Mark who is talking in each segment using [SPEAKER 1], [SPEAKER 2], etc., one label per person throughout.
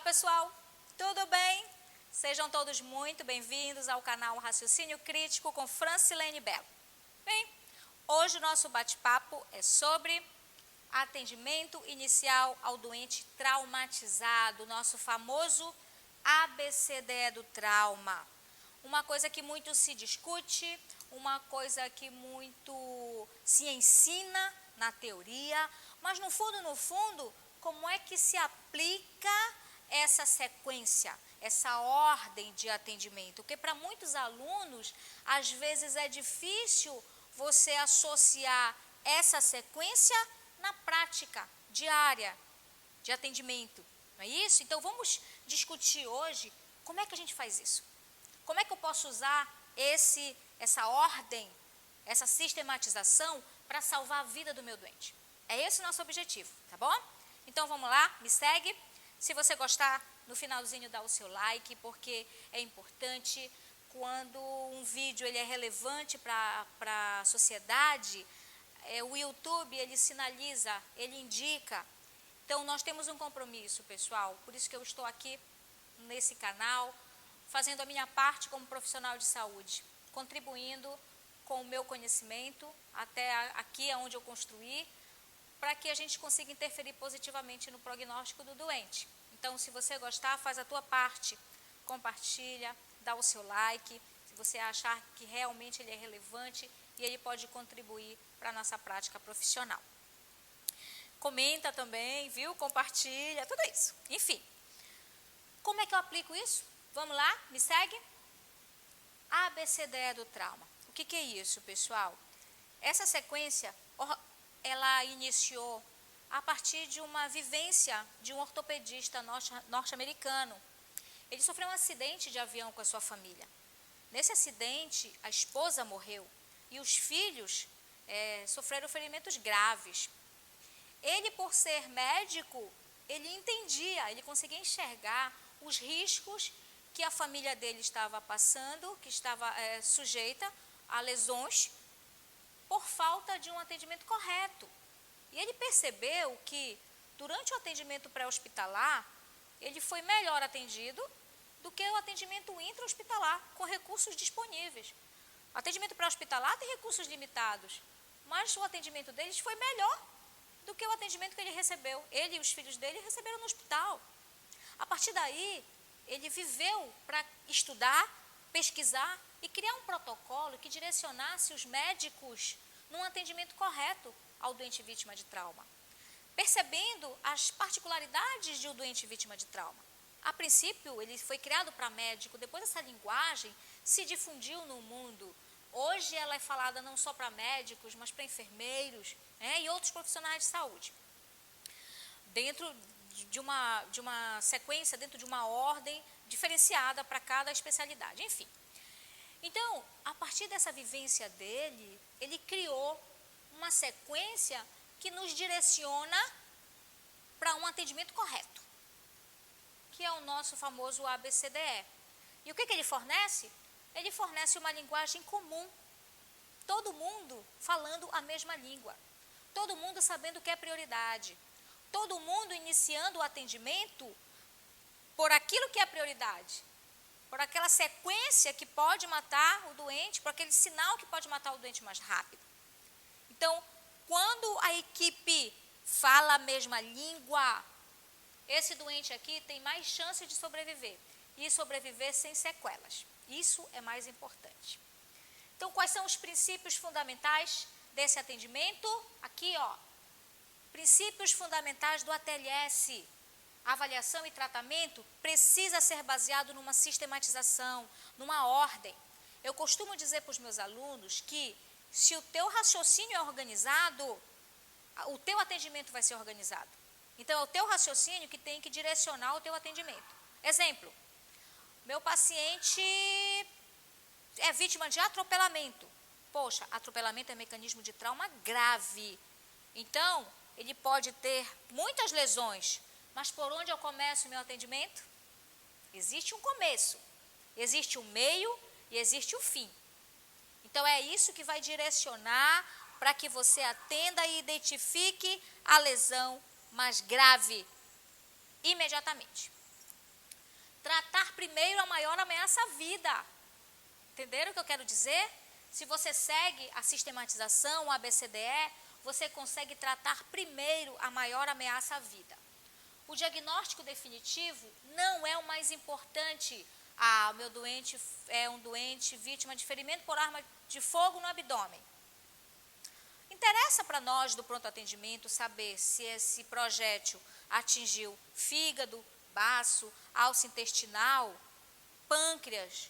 [SPEAKER 1] pessoal, tudo bem? Sejam todos muito bem-vindos ao canal Raciocínio Crítico com Francilene Belo. Bem, hoje o nosso bate-papo é sobre atendimento inicial ao doente traumatizado, nosso famoso ABCDE do trauma. Uma coisa que muito se discute, uma coisa que muito se ensina na teoria, mas no fundo, como é que se aplica essa sequência, essa ordem de atendimento? Porque para muitos alunos, às vezes é difícil você associar essa sequência na prática diária de atendimento, não é isso? Então vamos discutir hoje como é que a gente faz isso. Como é que eu posso usar essa ordem, essa sistematização para salvar a vida do meu doente? É esse o nosso objetivo, tá bom? Então vamos lá, me segue. Se você gostar, no finalzinho dá o seu like, porque é importante. Quando um vídeo ele é relevante para a sociedade, o YouTube ele sinaliza, ele indica. Então nós temos um compromisso, pessoal, por isso que eu estou aqui nesse canal, fazendo a minha parte como profissional de saúde, contribuindo com o meu conhecimento até aqui onde eu construí, para que a gente consiga interferir positivamente no prognóstico do doente. Então, se você gostar, faz a tua parte, compartilha, dá o seu like, se você achar que realmente ele é relevante e ele pode contribuir para a nossa prática profissional. Comenta também, viu? Compartilha, tudo isso. Enfim, como é que eu aplico isso? Vamos lá, me segue? ABCDE do trauma. O que é isso, pessoal? Essa sequência, ela iniciou a partir de uma vivência de um ortopedista norte-americano. Ele sofreu um acidente de avião com a sua família. Nesse acidente, a esposa morreu e os filhos sofreram ferimentos graves. Ele, por ser médico, ele entendia, ele conseguia enxergar os riscos que a família dele estava passando, que estava sujeita a lesões por falta de um atendimento correto. E ele percebeu que, durante o atendimento pré-hospitalar, ele foi melhor atendido do que o atendimento intra-hospitalar, com recursos disponíveis. O atendimento pré-hospitalar tem recursos limitados, mas o atendimento deles foi melhor do que o atendimento que ele recebeu. Ele e os filhos dele receberam no hospital. A partir daí, ele viveu para estudar, pesquisar e criar um protocolo que direcionasse os médicos num atendimento correto ao doente vítima de trauma, percebendo as particularidades de um doente vítima de trauma. A princípio, ele foi criado para médico, depois essa linguagem se difundiu no mundo. Hoje ela é falada não só para médicos, mas para enfermeiros, e outros profissionais de saúde. Dentro de uma sequência, dentro de uma ordem diferenciada para cada especialidade, enfim. Então, a partir dessa vivência dele, ele criou uma sequência que nos direciona para um atendimento correto, que é o nosso famoso ABCDE. E o que ele fornece? Ele fornece uma linguagem comum, todo mundo falando a mesma língua, todo mundo sabendo o que é prioridade, todo mundo iniciando o atendimento por aquilo que é prioridade, por aquela sequência que pode matar o doente, por aquele sinal que pode matar o doente mais rápido. Então, quando a equipe fala a mesma língua, esse doente aqui tem mais chance de sobreviver e sobreviver sem sequelas. Isso é mais importante. Então, quais são os princípios fundamentais desse atendimento? Aqui, princípios fundamentais do ATLS. Avaliação e tratamento precisa ser baseado numa sistematização, numa ordem. Eu costumo dizer para os meus alunos que se o teu raciocínio é organizado, o teu atendimento vai ser organizado. Então, é o teu raciocínio que tem que direcionar o teu atendimento. Exemplo, meu paciente é vítima de atropelamento. Poxa, atropelamento é mecanismo de trauma grave. Então, ele pode ter muitas lesões, mas por onde eu começo o meu atendimento? Existe um começo, existe um meio e existe o fim. Então, é isso que vai direcionar para que você atenda e identifique a lesão mais grave imediatamente. tratar primeiro a maior ameaça à vida. Entenderam o que eu quero dizer? Se você segue a sistematização, o ABCDE, você consegue tratar primeiro a maior ameaça à vida. O diagnóstico definitivo não é o mais importante. Ah, o meu doente é um doente vítima de ferimento por arma de fogo no abdômen. Interessa para nós do pronto atendimento saber se esse projétil atingiu fígado, baço, alça intestinal, pâncreas.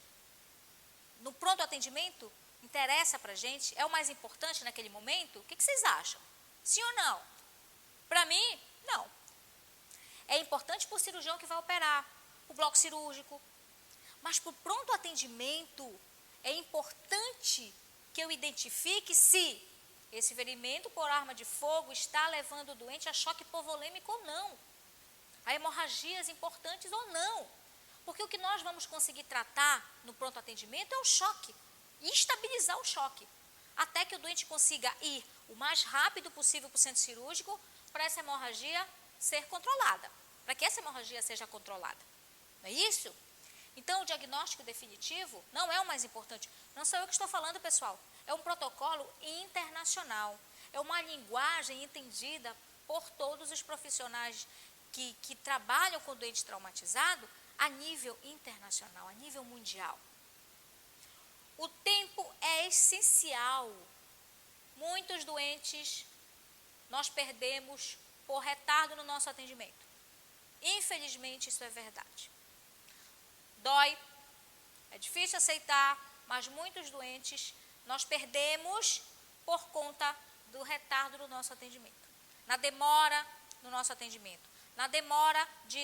[SPEAKER 1] No pronto atendimento, interessa para a gente? É o mais importante naquele momento? O que vocês acham? Sim ou não? Para mim, não. É importante para o cirurgião que vai operar, para o bloco cirúrgico. Mas para o pronto atendimento, é importante que eu identifique se esse ferimento por arma de fogo está levando o doente a choque hipovolêmico ou não. A hemorragias importantes ou não. Porque o que nós vamos conseguir tratar no pronto atendimento é o choque. E estabilizar o choque. Até que o doente consiga ir o mais rápido possível para o centro cirúrgico para essa hemorragia ser controlada. Para que essa hemorragia seja controlada. Não é isso? Então, o diagnóstico definitivo não é o mais importante. Não sou eu que estou falando, pessoal. É um protocolo internacional. É uma linguagem entendida por todos os profissionais que trabalham com doente traumatizado a nível internacional, a nível mundial. O tempo é essencial. Muitos doentes nós perdemos por retardo no nosso atendimento. Infelizmente, isso é verdade. Dói, é difícil aceitar, mas muitos doentes nós perdemos por conta do retardo do nosso atendimento. Na demora no nosso atendimento. Na demora de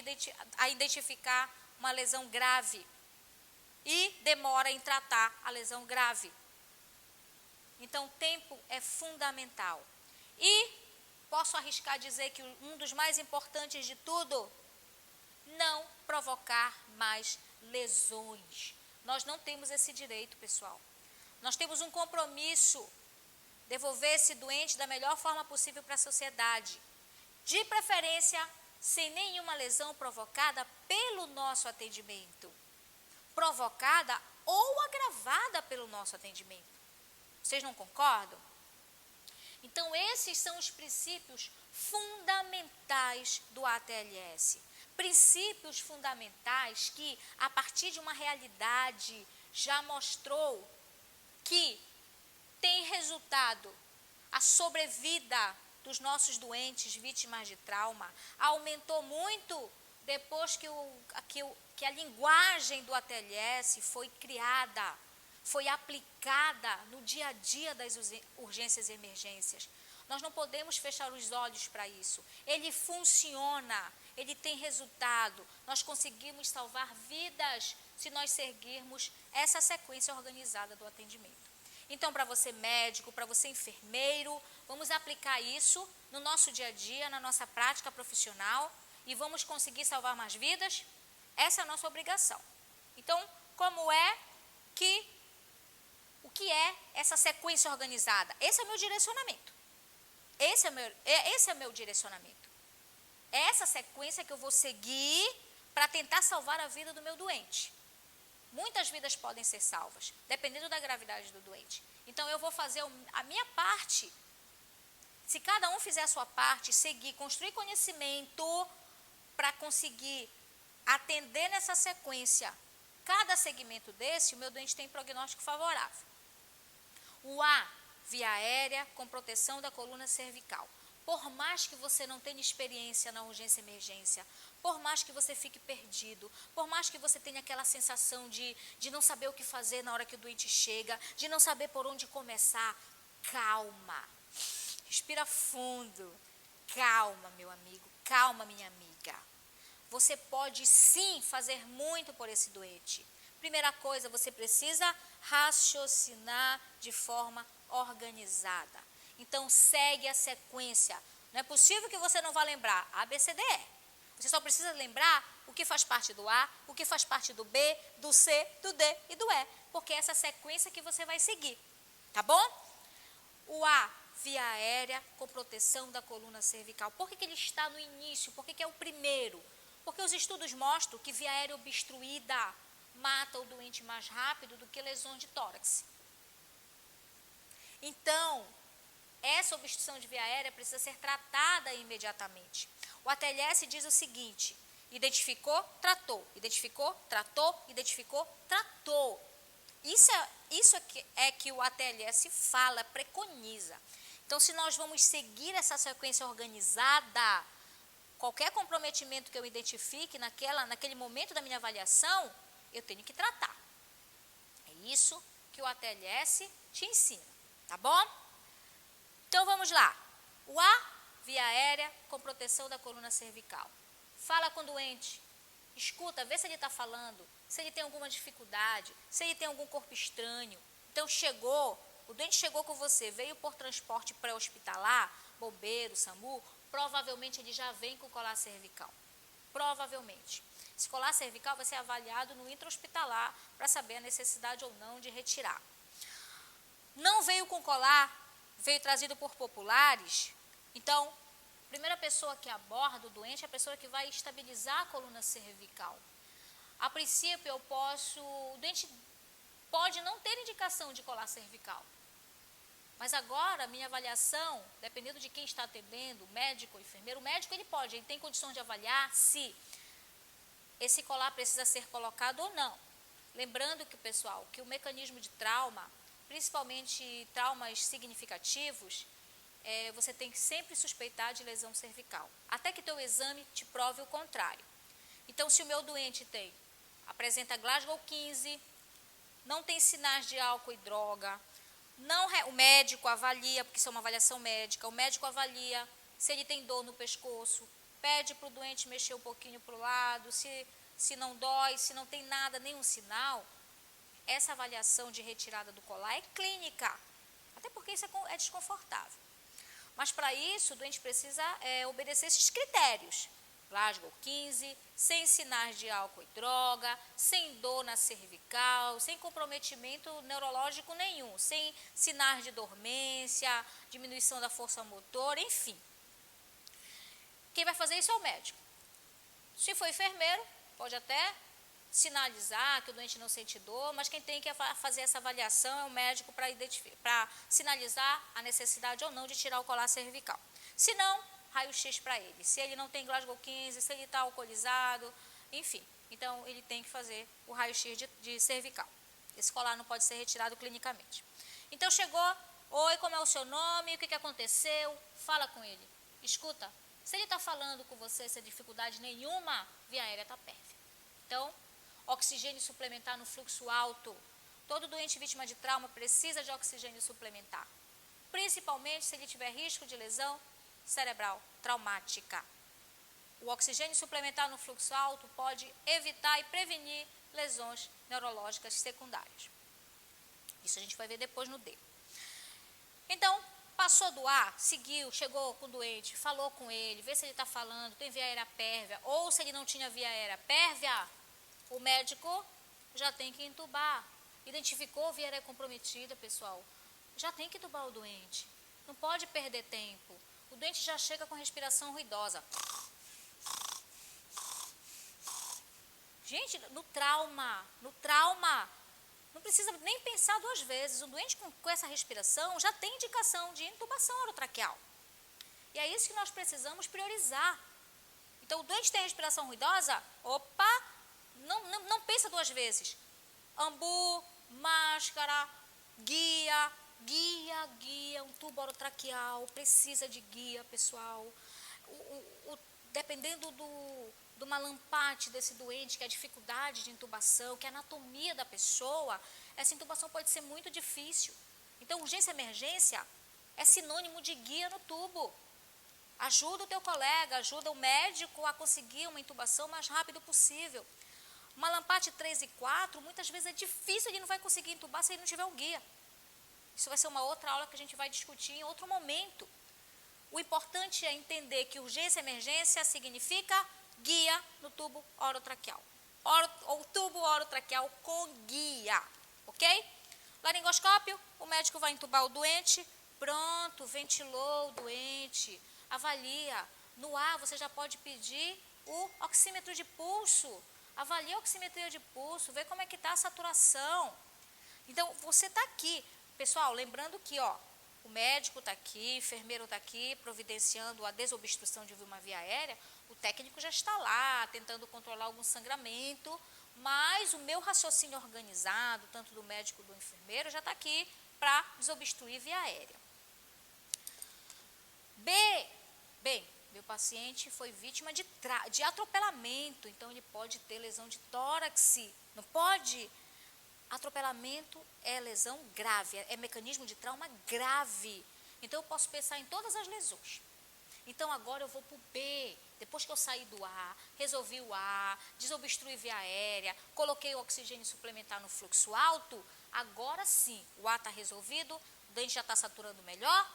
[SPEAKER 1] identificar uma lesão grave. E demora em tratar a lesão grave. Então, o tempo é fundamental. E posso arriscar dizer que um dos mais importantes de tudo, não provocar mais lesões. Nós não temos esse direito, pessoal. Nós temos um compromisso, devolver esse doente da melhor forma possível para a sociedade. De preferência, sem nenhuma lesão provocada pelo nosso atendimento. Provocada ou agravada pelo nosso atendimento. Vocês não concordam? Então, esses são os princípios fundamentais do ATLS. Princípios fundamentais que, a partir de uma realidade, já mostrou que tem resultado a sobrevida dos nossos doentes vítimas de trauma. Aumentou muito depois que a linguagem do ATLS foi criada, foi aplicada no dia a dia das urgências e emergências. Nós não podemos fechar os olhos para isso. Ele funciona, ele tem resultado. Nós conseguimos salvar vidas se nós seguirmos essa sequência organizada do atendimento. Então, para você médico, para você enfermeiro, vamos aplicar isso no nosso dia a dia, na nossa prática profissional e vamos conseguir salvar mais vidas? Essa é a nossa obrigação. Então, o que é essa sequência organizada? Esse é o meu direcionamento. Esse é o meu direcionamento. É essa sequência que eu vou seguir para tentar salvar a vida do meu doente. Muitas vidas podem ser salvas, dependendo da gravidade do doente. Então, eu vou fazer a minha parte. Se cada um fizer a sua parte, seguir, construir conhecimento para conseguir atender nessa sequência, cada segmento desse, o meu doente tem prognóstico favorável. O A, via aérea com proteção da coluna cervical. Por mais que você não tenha experiência na urgência e emergência, por mais que você fique perdido, por mais que você tenha aquela sensação de não saber o que fazer na hora que o doente chega, de não saber por onde começar, calma. Respira fundo. Calma, meu amigo, calma, minha amiga. Você pode sim fazer muito por esse doente. Primeira coisa, você precisa raciocinar de forma organizada. Então, segue a sequência. Não é possível que você não vá lembrar ABCDE. Você só precisa lembrar o que faz parte do A, o que faz parte do B, do C, do D e do E. Porque é essa sequência que você vai seguir. Tá bom? O A, via aérea com proteção da coluna cervical. Por que ele está no início? Por que é o primeiro? Porque os estudos mostram que via aérea obstruída mata o doente mais rápido do que lesões de tórax. Então, essa obstrução de via aérea precisa ser tratada imediatamente. O ATLS diz o seguinte: identificou, tratou, identificou, tratou, identificou, tratou. Isso é que o ATLS fala, preconiza. Então, se nós vamos seguir essa sequência organizada, qualquer comprometimento que eu identifique naquele momento da minha avaliação, eu tenho que tratar. É isso que o ATLS te ensina, tá bom? Então, vamos lá. O A, via aérea com proteção da coluna cervical. Fala com o doente, escuta, vê se ele está falando, se ele tem alguma dificuldade, se ele tem algum corpo estranho. Então, o doente chegou com você, veio por transporte pré-hospitalar, bombeiro, SAMU, provavelmente ele já vem com colar cervical. Provavelmente. Esse colar cervical vai ser avaliado no intra-hospitalar para saber a necessidade ou não de retirar. Não veio com colar, veio trazido por populares, então, a primeira pessoa que aborda o doente é a pessoa que vai estabilizar a coluna cervical. A princípio, o doente pode não ter indicação de colar cervical. Mas agora, minha avaliação, dependendo de quem está atendendo, médico ou enfermeiro, o médico ele tem condições de avaliar se esse colar precisa ser colocado ou não. Lembrando que, pessoal, que o mecanismo de trauma, principalmente traumas significativos, você tem que sempre suspeitar de lesão cervical, até que teu exame te prove o contrário. Então, se o meu doente apresenta Glasgow 15, não tem sinais de álcool e droga, o médico avalia, porque isso é uma avaliação médica, o médico avalia se ele tem dor no pescoço, pede para o doente mexer um pouquinho para o lado, se não dói, se não tem nada, nenhum sinal, essa avaliação de retirada do colar é clínica, até porque isso é desconfortável. Mas para isso, o doente precisa obedecer esses critérios. Glasgow 15, sem sinais de álcool e droga, sem dor na cervical, sem comprometimento neurológico nenhum, sem sinais de dormência, diminuição da força motora, enfim. Quem vai fazer isso é o médico. Se for enfermeiro, pode até sinalizar que o doente não sente dor, mas quem tem que fazer essa avaliação é o médico para sinalizar a necessidade ou não de tirar o colar cervical. Se não, raio-x para ele. Se ele não tem Glasgow 15, se ele está alcoolizado, enfim. Então, ele tem que fazer o raio-x de cervical. Esse colar não pode ser retirado clinicamente. Então, chegou, oi, como é o seu nome, o que aconteceu? Fala com ele. Escuta, se ele está falando com você sem dificuldade nenhuma, via aérea está pérfida. Então, oxigênio suplementar no fluxo alto. Todo doente vítima de trauma precisa de oxigênio suplementar. Principalmente se ele tiver risco de lesão cerebral traumática. O oxigênio suplementar no fluxo alto pode evitar e prevenir lesões neurológicas secundárias. Isso a gente vai ver depois no D. Então, passou do A, seguiu, chegou com o doente, falou com ele, vê se ele está falando, tem via aérea pérvia, ou se ele não tinha via aérea pérvia, o médico já tem que entubar. Identificou via aérea comprometida, pessoal, já tem que entubar o doente. Não pode perder tempo. O doente já chega com respiração ruidosa. Gente, no trauma, não precisa nem pensar duas vezes. O doente com essa respiração já tem indicação de intubação orotraqueal. E é isso que nós precisamos priorizar. Então, o doente tem respiração ruidosa, opa, não pensa duas vezes. Ambu, máscara, guia, um tubo orotraqueal, precisa de guia, pessoal. Dependendo do malampate desse doente, que é a dificuldade de intubação, que é a anatomia da pessoa, essa intubação pode ser muito difícil. Então, urgência e emergência é sinônimo de guia no tubo. Ajuda o teu colega, ajuda o médico a conseguir uma intubação o mais rápido possível. Malampate 3 e 4, muitas vezes é difícil, ele não vai conseguir intubar se ele não tiver o guia. Isso vai ser uma outra aula que a gente vai discutir em outro momento. O importante é entender que urgência e emergência significa guia no tubo orotraqueal. Ou tubo orotraqueal com guia, ok? Laringoscópio, o médico vai intubar o doente, pronto, ventilou o doente, avalia. No ar, você já pode pedir o oxímetro de pulso. Avalie a oximetria de pulso, vê como é que está a saturação. Então, você está aqui. Pessoal, lembrando que, o médico está aqui, o enfermeiro está aqui, providenciando a desobstrução de uma via aérea, o técnico já está lá, tentando controlar algum sangramento, mas o meu raciocínio organizado, tanto do médico como do enfermeiro, já está aqui para desobstruir via aérea. Bem, meu paciente foi vítima de atropelamento, então ele pode ter lesão de tórax, não pode? Atropelamento é lesão grave, é mecanismo de trauma grave. Então, eu posso pensar em todas as lesões. Então, agora eu vou para o B. Depois que eu saí do A, resolvi o A, desobstruí via aérea, coloquei o oxigênio suplementar no fluxo alto, agora sim, o A está resolvido, o dente já está saturando melhor.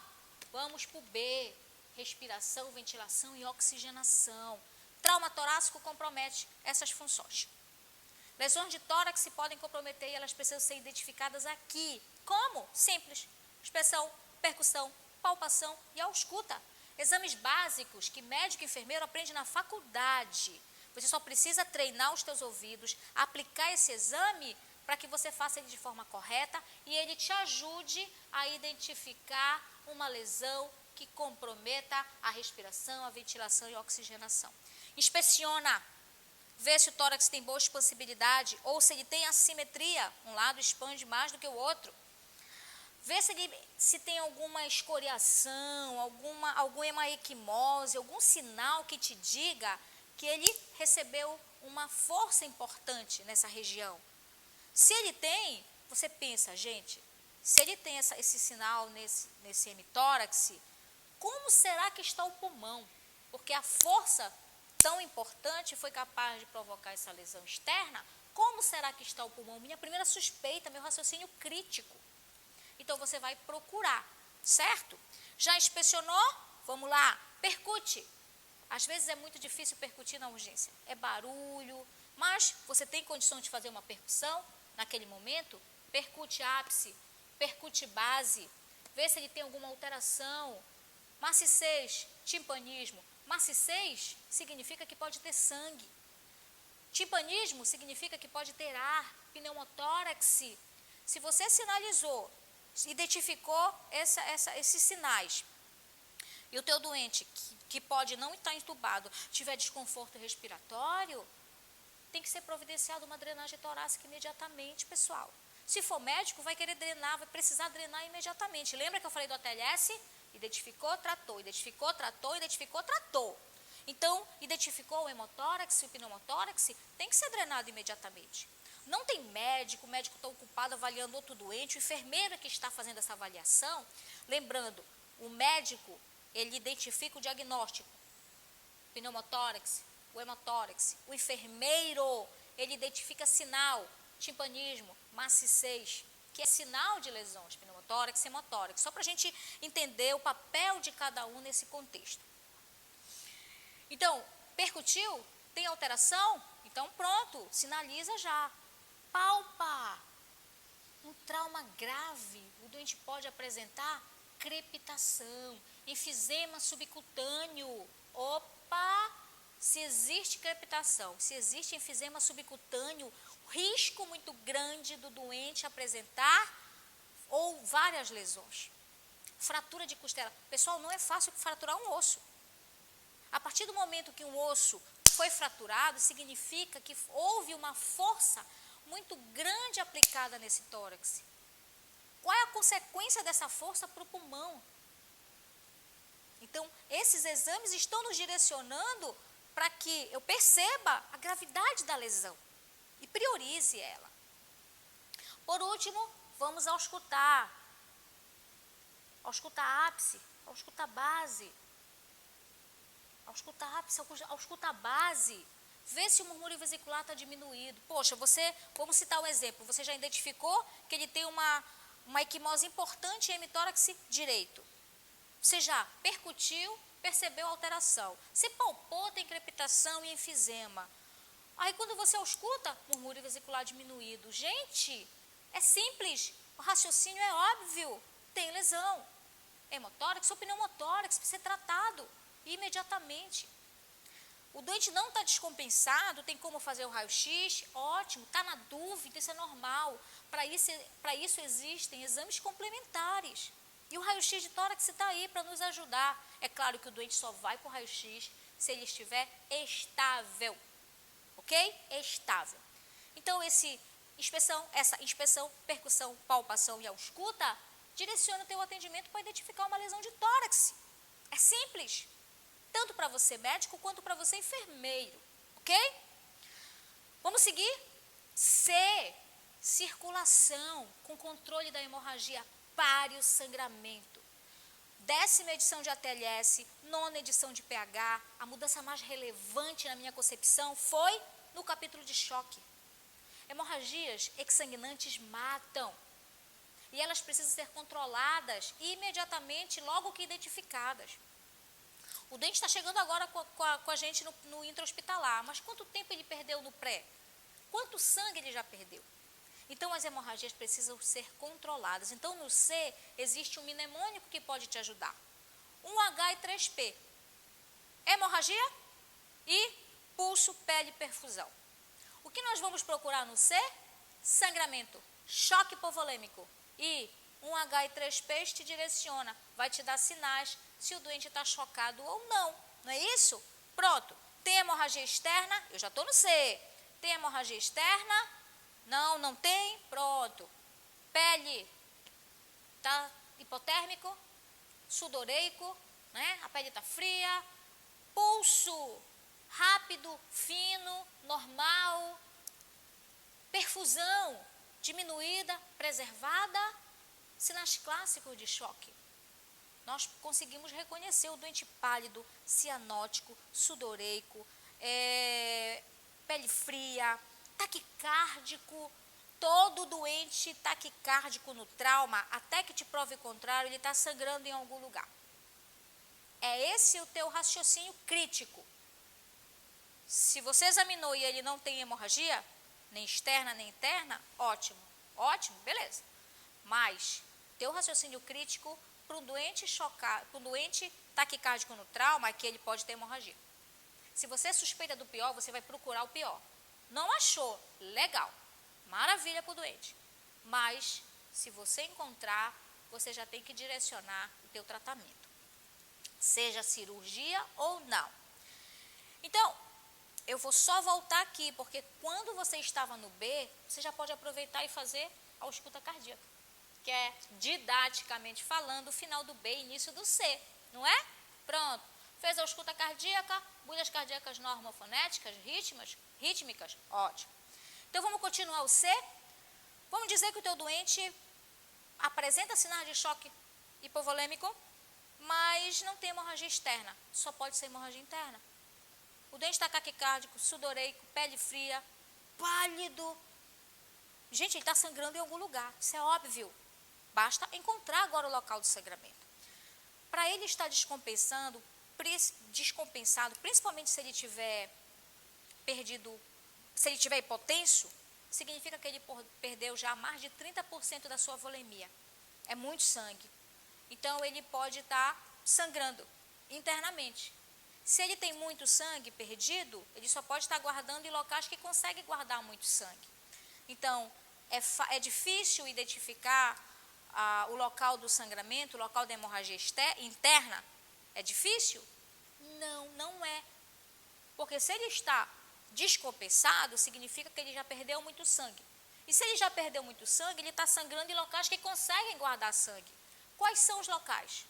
[SPEAKER 1] Vamos para o B. Respiração, ventilação e oxigenação. Trauma torácico compromete essas funções. Lesões de tórax podem comprometer e elas precisam ser identificadas aqui. Como? Simples. Inspeção, percussão, palpação e ausculta. Exames básicos que médico e enfermeiro aprende na faculdade. Você só precisa treinar os teus ouvidos, aplicar esse exame para que você faça ele de forma correta e ele te ajude a identificar uma lesão que comprometa a respiração, a ventilação e a oxigenação. Inspeciona. Vê se o tórax tem boa expansibilidade ou se ele tem assimetria, um lado expande mais do que o outro. Vê se tem alguma escoriação, alguma equimose, algum sinal que te diga que ele recebeu uma força importante nessa região. Se ele tem, você pensa, gente, se ele tem esse sinal nesse hemitórax, como será que está o pulmão? Porque a força tão importante foi capaz de provocar essa lesão externa, como será que está o pulmão? Minha primeira suspeita, meu raciocínio crítico. Então, você vai procurar, certo? Já inspecionou? Vamos lá, percute. Às vezes é muito difícil percutir na urgência, é barulho, mas você tem condição de fazer uma percussão naquele momento? Percute ápice, percute base, vê se ele tem alguma alteração. Maciçez, timpanismo. Maciçez significa que pode ter sangue. Timpanismo significa que pode ter ar. Pneumotórax. Se você sinalizou, identificou esses sinais, e o teu doente, que pode não estar entubado, tiver desconforto respiratório, tem que ser providenciado uma drenagem torácica imediatamente, pessoal. Se for médico, vai querer drenar, vai precisar drenar imediatamente. Lembra que eu falei do ATLS? Identificou, tratou, identificou, tratou, identificou, tratou. Então, identificou o hemotórax, o pneumotórax, tem que ser drenado imediatamente. Não tem médico, o médico está ocupado avaliando outro doente, o enfermeiro que está fazendo essa avaliação. Lembrando, o médico, ele identifica o diagnóstico, pneumotórax, o hemotórax. O enfermeiro, ele identifica sinal, timpanismo, maciçez, que é sinal de lesões, pneumotórax e hemotórax, só para a gente entender o papel de cada um nesse contexto. Então, percutiu? Tem alteração? Então, pronto, sinaliza já. Palpa. Um trauma grave, o doente pode apresentar crepitação, enfisema subcutâneo. Opa! Se existe crepitação, se existe enfisema subcutâneo, risco muito grande do doente apresentar ou várias lesões. Fratura de costela. Pessoal, não é fácil fraturar um osso. A partir do momento que um osso foi fraturado, significa que houve uma força muito grande aplicada nesse tórax. Qual é a consequência dessa força para o pulmão? Então, esses exames estão nos direcionando para que eu perceba a gravidade da lesão e priorize ela. Por último, vamos auscultar. Auscultar ápice, auscultar base. Auscultar ápice, auscultar base. Vê se o murmúrio vesicular está diminuído. Poxa, vamos citar um exemplo. Você já identificou que ele tem uma equimose importante em hemitórax direito. Você já percutiu, percebeu a alteração. Você palpou, tem crepitação e enfisema. Aí quando você ausculta, murmúrio vesicular diminuído. Gente, é simples, o raciocínio é óbvio, tem lesão. Hemotórax ou pneumotórax, precisa ser tratado imediatamente. O doente não está descompensado, tem como fazer o raio-x? Ótimo, está na dúvida, isso é normal. Para isso existem exames complementares. E o raio-x de tórax está aí para nos ajudar. É claro que o doente só vai para o raio-x se ele estiver estável. Ok? Estável. Então, essa inspeção, percussão, palpação e ausculta direciona o teu atendimento para identificar uma lesão de tórax. É simples. Tanto para você médico quanto para você enfermeiro, ok? Vamos seguir? C, circulação, com controle da hemorragia, pare o sangramento. 10ª edição de ATLS, 9ª edição de PH, a mudança mais relevante na minha concepção foi no capítulo de choque. Hemorragias exsanguinantes matam. E elas precisam ser controladas imediatamente, logo que identificadas. O doente está chegando agora com a gente no intra-hospitalar, mas quanto tempo ele perdeu no pré? Quanto sangue ele já perdeu? Então, as hemorragias precisam ser controladas. Então, no C, existe um mnemônico que pode te ajudar. 1H e 3P. Hemorragia e pulso, pele, perfusão. O que nós vamos procurar no C? Sangramento, choque hipovolêmico. E 1H e 3P te direciona, vai te dar sinais se o doente está chocado ou não. Não é isso? Pronto. Tem hemorragia externa? Eu já estou no C. Tem hemorragia externa? Não, não tem? Pronto. Pele, está hipotérmico, sudoreico, né? A pele está fria. Pulso, rápido, fino, normal. Perfusão, diminuída, preservada. Sinais clássicos de choque. Nós conseguimos reconhecer o doente pálido, cianótico, sudoreico, pele fria, taquicárdico. Todo doente taquicárdico no trauma, até que te prove o contrário, ele está sangrando em algum lugar. É esse o teu raciocínio crítico. Se você examinou e ele não tem hemorragia, nem externa nem interna, ótimo, ótimo, beleza. Mas teu raciocínio crítico para um doente chocado, para um doente taquicárdico no trauma, é que ele pode ter hemorragia. Se você é suspeita do pior, você vai procurar o pior. Não achou? Legal. Maravilha para o doente. Mas, se você encontrar, você já tem que direcionar o teu tratamento. Seja cirurgia ou não. Então, eu vou só voltar aqui, porque quando você estava no B, você já pode aproveitar e fazer a ausculta cardíaca, que é, didaticamente falando, o final do B e início do C, não é? Pronto. Fez a ausculta cardíaca, bulhas cardíacas normofonéticas, rítmicas, ótimo. Então, vamos continuar o C. Vamos dizer que o teu doente apresenta sinais de choque hipovolêmico, mas não tem hemorragia externa, só pode ser hemorragia interna. O doente está taquicárdico, sudoreico, pele fria, pálido. Gente, ele está sangrando em algum lugar, isso é óbvio. Basta encontrar agora o local do sangramento. Para ele estar descompensado, principalmente se ele tiver perdido, se ele tiver hipotenso, significa que ele perdeu já mais de 30% da sua volemia. É muito sangue. Então, ele pode estar sangrando internamente. Se ele tem muito sangue perdido, ele só pode estar guardando em locais que conseguem guardar muito sangue. Então, é difícil identificar o local do sangramento, o local da hemorragia interna. É difícil? Não, não é. Porque se ele está descompensado, significa que ele já perdeu muito sangue. E se ele já perdeu muito sangue, ele está sangrando em locais que conseguem guardar sangue. Quais são os locais?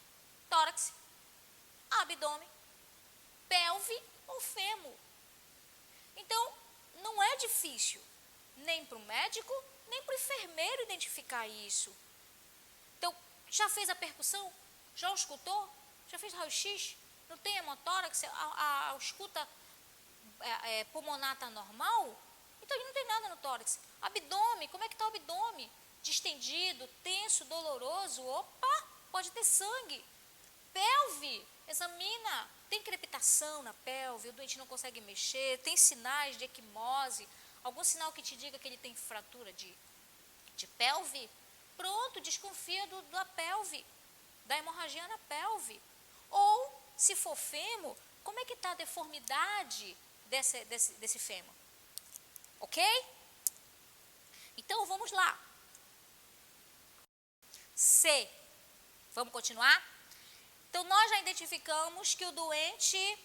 [SPEAKER 1] Tórax, abdômen, pelve ou fêmur. Então, não é difícil, nem para o médico, nem para o enfermeiro identificar isso. Então, já fez a percussão? Já auscultou? Já fez raio-x? Não tem hemotórax? A ausculta pulmonar está normal? Então, ele não tem nada no tórax. Abdômen, como é que está o abdômen? Distendido, tenso, doloroso? Opa, pode ter sangue. Pelve, examina. Tem crepitação na pelve, o doente não consegue mexer, tem sinais de equimose, algum sinal que te diga que ele tem fratura de pelve? Pronto, desconfia da pelve, da hemorragia na pelve. Ou, se for fêmur, como é que está a deformidade desse fêmur. Ok? Então, vamos lá. C. Vamos continuar? Então, nós já identificamos que o doente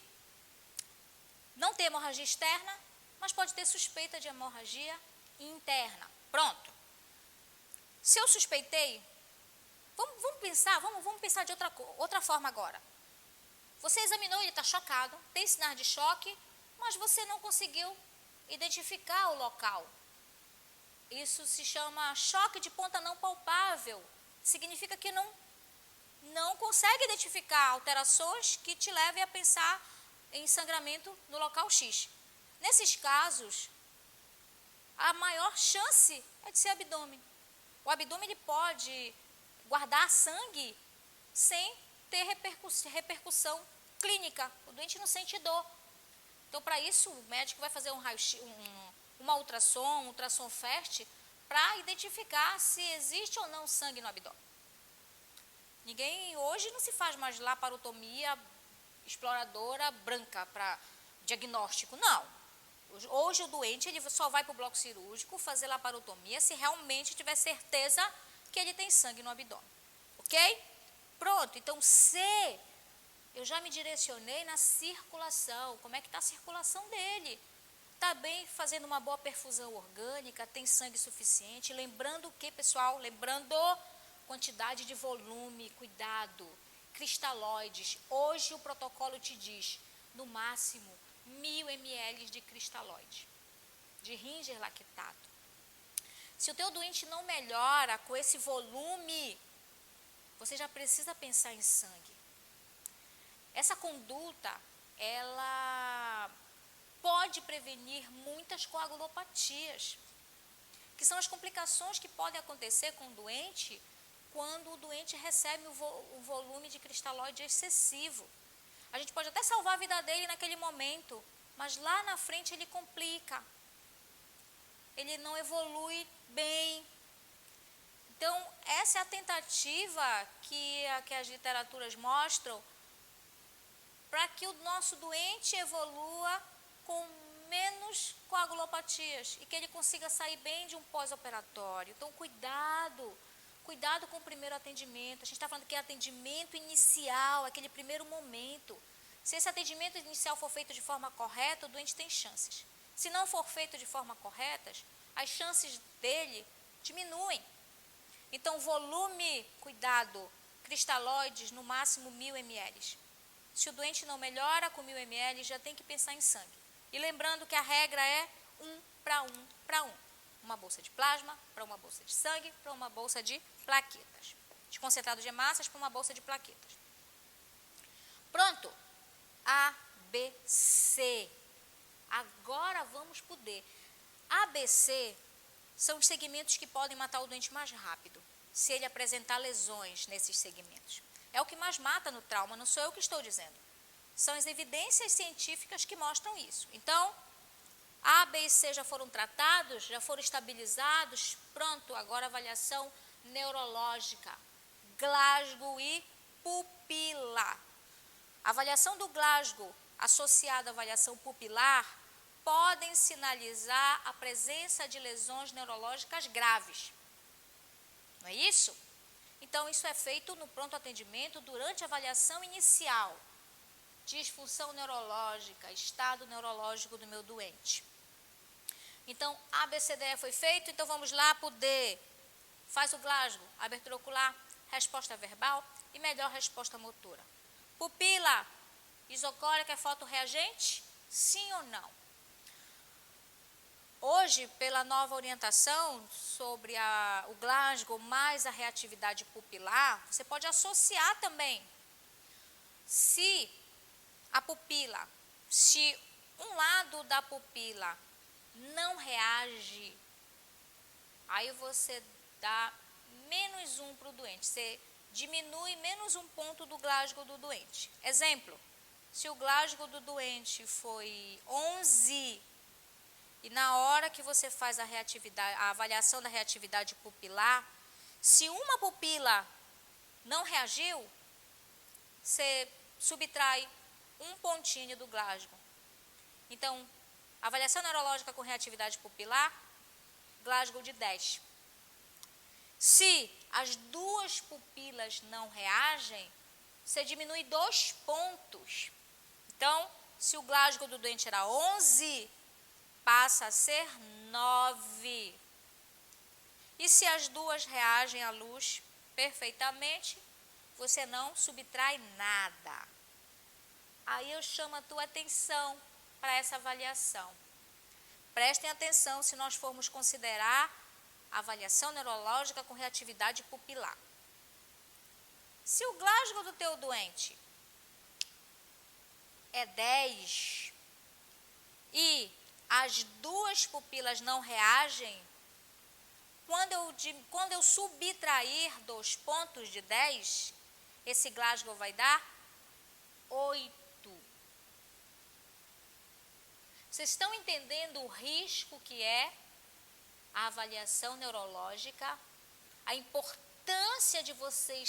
[SPEAKER 1] não tem hemorragia externa, mas pode ter suspeita de hemorragia interna. Pronto. Se eu suspeitei, vamos pensar de outra forma agora. Você examinou, ele está chocado, tem sinais de choque, mas você não conseguiu identificar o local. Isso se chama choque de ponta não palpável. Significa que não consegue identificar alterações que te levem a pensar em sangramento no local X. Nesses casos, a maior chance é de ser abdômen. O abdômen ele pode guardar sangue sem ter repercussão clínica. O doente não sente dor. Então, para isso, o médico vai fazer um raio-x, uma ultrassom, um ultrassom FAST, para identificar se existe ou não sangue no abdômen. Hoje não se faz mais laparotomia exploradora branca para diagnóstico, não. Hoje o doente ele só vai para o bloco cirúrgico fazer laparotomia se realmente tiver certeza que ele tem sangue no abdômen. Ok? Pronto, então C, eu já me direcionei na circulação. Como é que está a circulação dele? Está bem, fazendo uma boa perfusão orgânica, tem sangue suficiente. Lembrando o que, pessoal? Lembrando quantidade de volume, cuidado, cristalóides. Hoje o protocolo te diz, no máximo, 1000 ml de cristalóide, de Ringer lactato. Se o teu doente não melhora com esse volume, você já precisa pensar em sangue. Essa conduta, ela pode prevenir muitas coagulopatias, que são as complicações que podem acontecer com o doente quando o doente recebe um volume de cristalóide excessivo. A gente pode até salvar a vida dele naquele momento, mas lá na frente ele complica. Ele não evolui bem. Então, essa é a tentativa que as literaturas mostram para que o nosso doente evolua com menos coagulopatias e que ele consiga sair bem de um pós-operatório. Então, cuidado com o primeiro atendimento. A gente está falando que é atendimento inicial, aquele primeiro momento. Se esse atendimento inicial for feito de forma correta, o doente tem chances. Se não for feito de forma correta, as chances dele diminuem. Então, volume, cuidado, cristalóides, no máximo 1000 ml. Se o doente não melhora com 1000 ml, já tem que pensar em sangue. E lembrando que a regra é 1 para 1 para 1. Uma bolsa de plasma para uma bolsa de sangue, para uma bolsa de plaquetas. De concentrado de hemácias para uma bolsa de plaquetas. Pronto. A, B, C. Agora vamos para o D. A, B, C são os segmentos que podem matar o doente mais rápido, se ele apresentar lesões nesses segmentos. É o que mais mata no trauma, não sou eu que estou dizendo. São as evidências científicas que mostram isso. Então, A, B e C já foram tratados, já foram estabilizados. Pronto, agora avaliação neurológica. Glasgow e pupila. A avaliação do Glasgow associada à avaliação pupilar podem sinalizar a presença de lesões neurológicas graves. Não é isso? Então, isso é feito no pronto atendimento durante a avaliação inicial. Disfunção neurológica, estado neurológico do meu doente. Então, A, B, C, D, E foi feito, então vamos lá para o D. Faz o Glasgow, abertura ocular, resposta verbal e melhor resposta motora. Pupila isocórica é fotorreagente? Sim ou não? Hoje, pela nova orientação sobre o Glasgow mais a reatividade pupilar, você pode associar também. Se a pupila, se um lado da pupila não reage, aí você dá -1 para o doente. Você diminui -1 ponto do Glasgow do doente. Exemplo, se o Glasgow do doente foi 11, e na hora que você faz a avaliação da reatividade pupilar, se uma pupila não reagiu, você subtrai um pontinho do Glasgow. Então, avaliação neurológica com reatividade pupilar, Glasgow de 10. Se as duas pupilas não reagem, você diminui 2 pontos. Então, se o Glasgow do doente era 11, passa a ser 9. E se as duas reagem à luz perfeitamente, você não subtrai nada. Aí eu chamo a tua atenção para essa avaliação. Prestem atenção se nós formos considerar a avaliação neurológica com reatividade pupilar. Se o Glasgow do teu doente é 10 e as duas pupilas não reagem, quando eu subtrair 2 pontos de 10, esse Glasgow vai dar 8. Vocês estão entendendo o risco que é a avaliação neurológica? A importância de você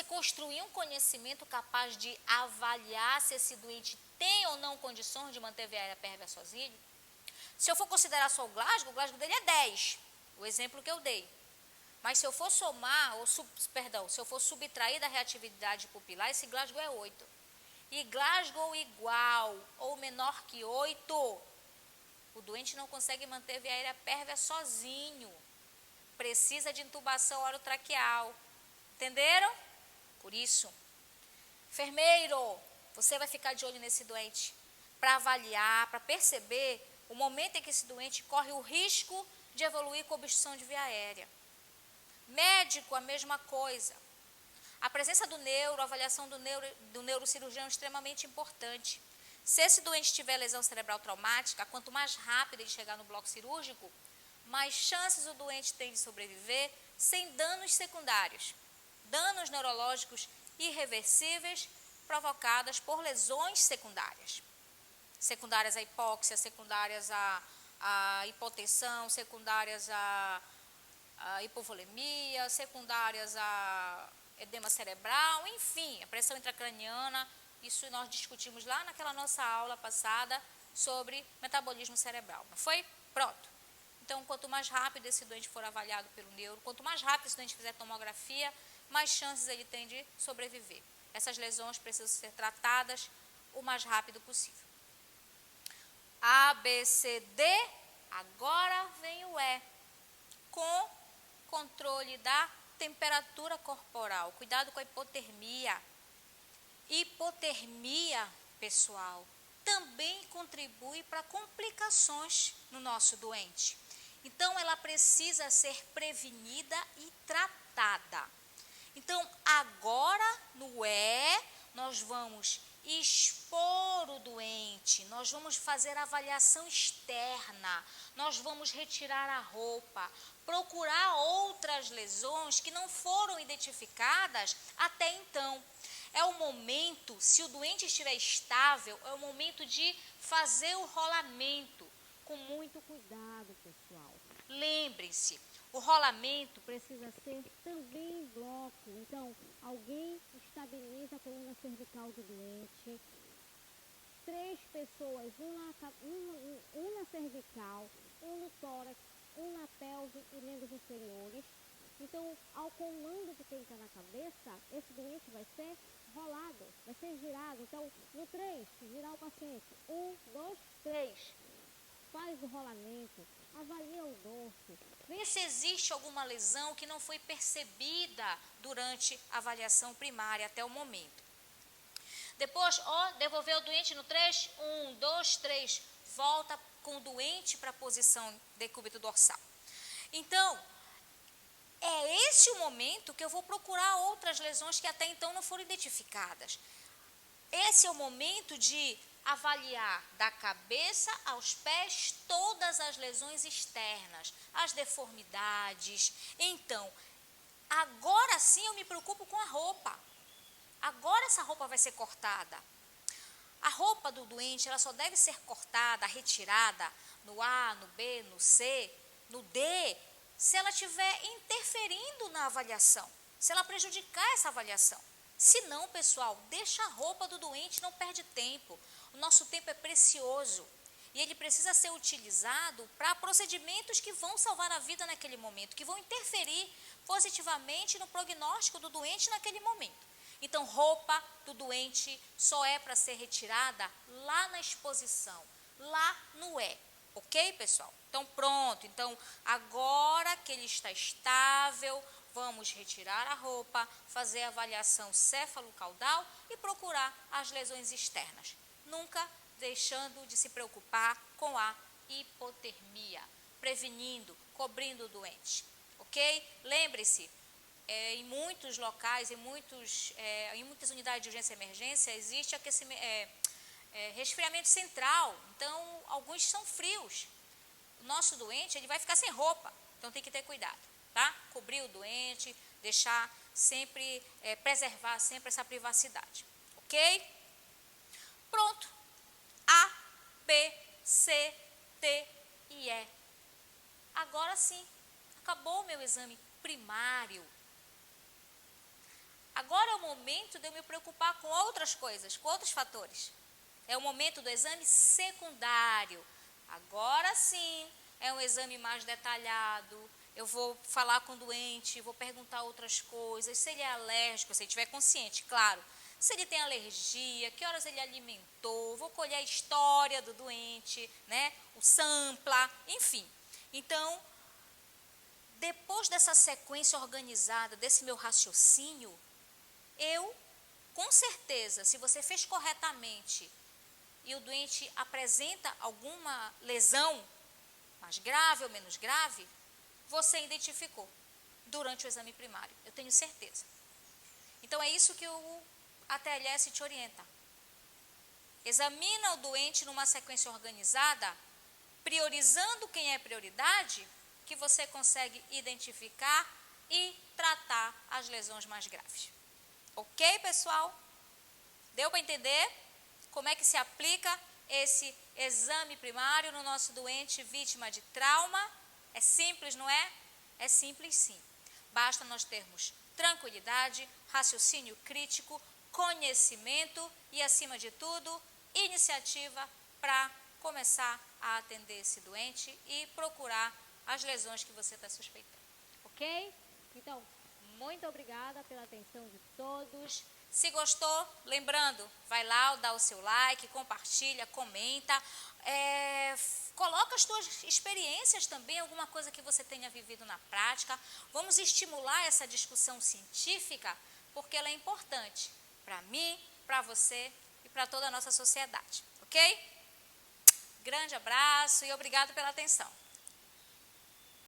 [SPEAKER 1] construir um conhecimento capaz de avaliar se esse doente tem ou não condições de manter via aérea pérvia sozinho? Se eu for considerar só o Glasgow dele é 10, o exemplo que eu dei. Mas se eu for somar, se eu for subtrair da reatividade pupilar, esse Glasgow é 8. E Glasgow igual ou menor que 8, o doente não consegue manter via aérea pérvia sozinho. Precisa de intubação orotraqueal. Entenderam? Por isso, enfermeiro, você vai ficar de olho nesse doente para avaliar, para perceber o momento em que esse doente corre o risco de evoluir com obstrução de via aérea. Médico, a mesma coisa. A presença do neuro, a avaliação do neurocirurgião é extremamente importante. Se esse doente tiver lesão cerebral traumática, quanto mais rápido ele chegar no bloco cirúrgico, mais chances o doente tem de sobreviver sem danos secundários. Danos neurológicos irreversíveis provocadas por lesões secundárias. Secundárias à hipóxia, secundárias à hipotensão, secundárias à hipovolemia, secundárias a edema cerebral, enfim, a pressão intracraniana. Isso nós discutimos lá naquela nossa aula passada sobre metabolismo cerebral, não foi? Pronto. Então, quanto mais rápido esse doente for avaliado pelo neuro, quanto mais rápido esse doente fizer tomografia, mais chances ele tem de sobreviver. Essas lesões precisam ser tratadas o mais rápido possível. A, B, C, D, agora vem o E, com controle da temperatura corporal. Cuidado com a hipotermia. Hipotermia, pessoal, também contribui para complicações no nosso doente. Então, ela precisa ser prevenida e tratada. Então, agora, no E, nós vamos expor o doente, nós vamos fazer avaliação externa, nós vamos retirar a roupa, procurar outras lesões que não foram identificadas até então. É o momento, se o doente estiver estável, é o momento de fazer o rolamento. Com muito cuidado, pessoal. Lembrem-se, o rolamento precisa ser também em bloco. Então, alguém estabiliza a coluna cervical do doente. 3 pessoas, um na cervical, um no tórax, um na pelve e membros inferiores. Então, ao comando de quem está na cabeça, esse doente vai ser rolado, vai ser girado. Então, no 3, girar o paciente. 1, 2, 3. Faz o rolamento, avalia o dorso. Vê se existe alguma lesão que não foi percebida durante a avaliação primária até o momento. Depois, devolver o doente no 3. 1, 2, 3. Volta com o doente para a posição decúbito dorsal. Então, é esse o momento que eu vou procurar outras lesões que até então não foram identificadas. Esse é o momento de avaliar da cabeça aos pés todas as lesões externas, as deformidades. Então, agora sim eu me preocupo com a roupa. Agora essa roupa vai ser cortada. A roupa do doente, ela só deve ser cortada, retirada no A, no B, no C, no D, se ela estiver interferindo na avaliação, se ela prejudicar essa avaliação. Se não, pessoal, deixa a roupa do doente, não perde tempo. O nosso tempo é precioso e ele precisa ser utilizado para procedimentos que vão salvar a vida naquele momento, que vão interferir positivamente no prognóstico do doente naquele momento. Então, roupa do doente só é para ser retirada lá na exposição, lá no ok, pessoal? Então, pronto. Então, agora que ele está estável, vamos retirar a roupa, fazer a avaliação céfalo-caudal e procurar as lesões externas. Nunca deixando de se preocupar com a hipotermia, prevenindo, cobrindo o doente, ok? Lembre-se, em muitos locais, em muitas unidades de urgência e emergência, existe resfriamento central, então alguns são frios. O nosso doente, ele vai ficar sem roupa, então tem que ter cuidado, tá? Cobrir o doente, deixar sempre, preservar sempre essa privacidade, ok? Pronto. A, B, C, D e E. Agora sim, acabou o meu exame primário. Agora é o momento de eu me preocupar com outras coisas, com outros fatores. É o momento do exame secundário. Agora sim, é um exame mais detalhado. Eu vou falar com o doente, vou perguntar outras coisas, se ele é alérgico, se ele estiver consciente, claro. Se ele tem alergia, que horas ele alimentou, vou colher a história do doente, né? O sampla, enfim. Então, depois dessa sequência organizada, desse meu raciocínio, eu, com certeza, se você fez corretamente e o doente apresenta alguma lesão, mais grave ou menos grave, você identificou durante o exame primário, eu tenho certeza. Então, é isso que o ATLS te orienta. Examina o doente numa sequência organizada, priorizando quem é prioridade, que você consegue identificar e tratar as lesões mais graves. Ok, pessoal? Deu para entender como é que se aplica esse exame primário no nosso doente vítima de trauma? É simples, não é? É simples sim. Basta nós termos tranquilidade, raciocínio crítico, conhecimento e, acima de tudo, iniciativa para começar a atender esse doente e procurar as lesões que você está suspeitando.
[SPEAKER 2] Ok? Então, muito obrigada pela atenção de todos.
[SPEAKER 1] Se gostou, lembrando, vai lá, dá o seu like, compartilha, comenta, coloca as suas experiências também, alguma coisa que você tenha vivido na prática. Vamos estimular essa discussão científica, porque ela é importante para mim, para você e para toda a nossa sociedade, ok? Grande abraço e obrigado pela atenção.